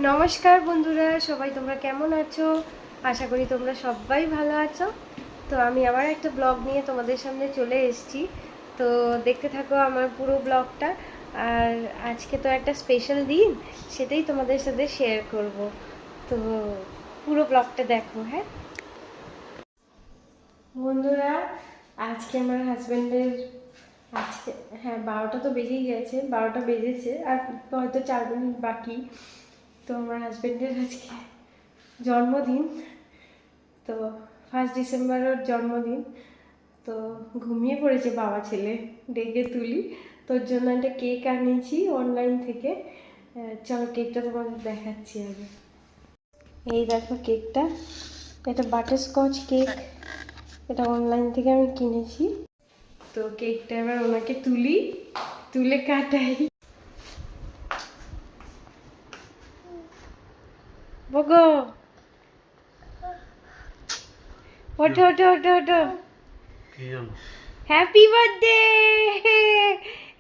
নমস্কার বন্ধুরা, সবাই তোমরা কেমন আছো? আশা করি তোমরা সবাই ভালো আছো। তো আমি আবার একটা ব্লগ নিয়ে তোমাদের সামনে চলে এসেছি। তো দেখতে থাকো আমার পুরো ব্লগটা। আর আজকে তো একটা স্পেশাল দিন, সেটাই তোমাদের সাথে শেয়ার করব। তো পুরো ব্লগটা দেখো। হ্যাঁ বন্ধুরা, আজকে আমার হাজব্যান্ডের আজকে, হ্যাঁ 12টা তো বেজেই গেছে, 12টা বেজেছে আর হয়তো 4 মিনিট বাকি। তো আমার হাজব্যান্ডের আজকে জন্মদিন। তো 1 ডিসেম্বর ওর জন্মদিন। তো ঘুমিয়ে পড়েছে বাবা ছেলে, ডেকে তুলি। তোর জন্য একটা কেক আনিয়েছি অনলাইন থেকে। চলো কেকটা তোমাদের দেখাচ্ছি আগে। এই দেখো কেকটা, এটা বাটারস্কচ কেক। এটা অনলাইন থেকে আমি কিনেছি। তো কেকটা এবার ওনাকে তুলে কাটাই। বগো, ওঠো ওঠো ওঠো ওঠো। Happy birthday,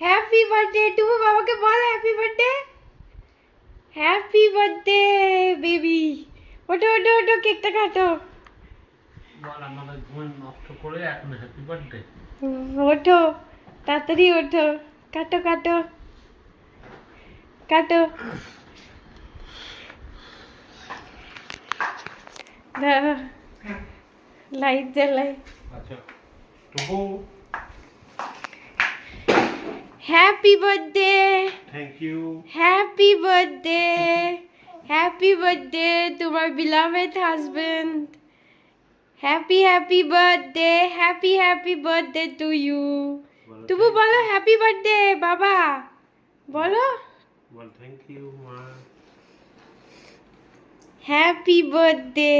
happy birthday. তুমি বাবাকে বলো happy birthday, happy birthday baby. ওঠো ওঠো ওঠো, কেকটা কাটো। ওঠো তাড়াতাড়ি ওঠো, কাটো কাটো কাটো। লাইট জ্বালাই। Happy birthday, thank you. Happy birthday, happy birthday তোমার beloved husband. Happy happy birthday, happy happy birthday to you. তুমি বলো হ্যাপি বার্থডে বাবা, বলো। বল থ্যাংক ইউ মা। Happy birthday,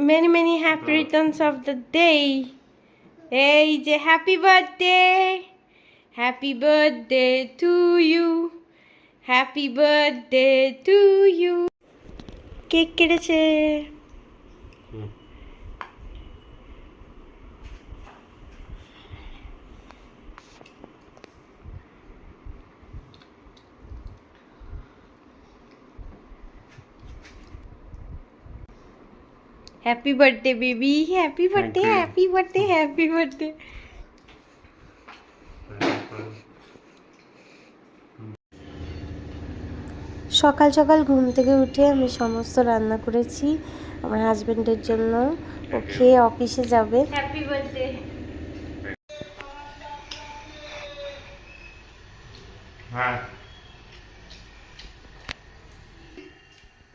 many many happy returns of the day. এই যে happy birthday, happy birthday to you, happy birthday to you. Cake কেটেছে। Happy birthday baby, happy birthday, you. Happy birthday, happy birthday. সকাল সকাল ঘুম থেকে উঠে আমি সমস্ত রান্না করেছি আমার হাজবেন্ডের জন্য। ও খেয়ে অফিসে যাবে। Happy birthday. হ্যাঁ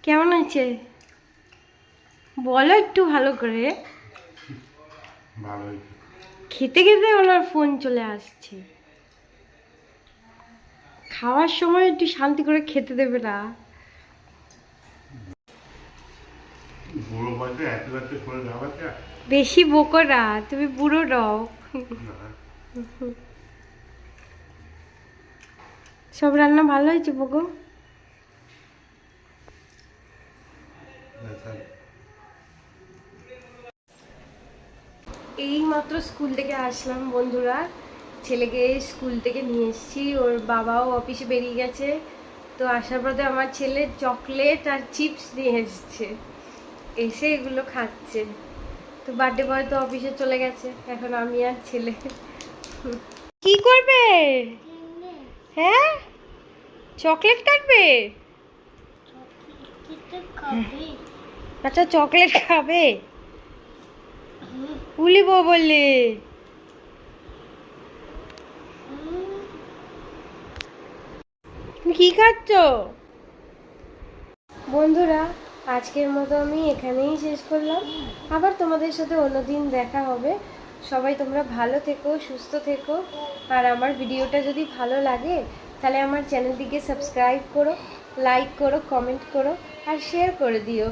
কেমন আছে বলো একটু ভালো করে। ভালোই। খেতে খেতে ওনার ফোন চলে আসছে। খাওয়ার সময় একটু শান্তি করে খেতে দেবে না। বুড়ো বয়সে এত রাতে করে খাওয়াচ্ছে। বেশি বকো না, তুমি বুড়ো নও। সব রান্না ভালো হয়েছে বকো। এই মাত্র স্কুল থেকে আসলাম বন্ধুরা, ছেলেকে স্কুল থেকে নিয়ে এসেছি। ওর বাবাও অফিসে বেরিয়ে গেছে। তো আসার পথে আমার ছেলে চকলেট আর চিপস নিয়ে এসছে, এসে এগুলো খাচ্ছে। তো বার্থডে বয় তো অফিসে চলে গেছে, এখন আমি আর ছেলে। কি করবে? হ্যাঁ চকলেট কাটবে। আচ্ছা চকলেট খাবে। উলিব বললে তুমি কি খাচ্ছ? বন্ধুরা আজকের মতো আমি এখানেই শেষ করলাম। আবার তোমাদের সাথে অন্যদিন দেখা হবে। সবাই তোমরা ভালো থেকো, সুস্থ থেকো। আর আমার ভিডিওটা যদি ভালো লাগে তাহলে আমার চ্যানেলটিকে সাবস্ক্রাইব করো, লাইক করো, কমেন্ট করো আর শেয়ার করে দিও।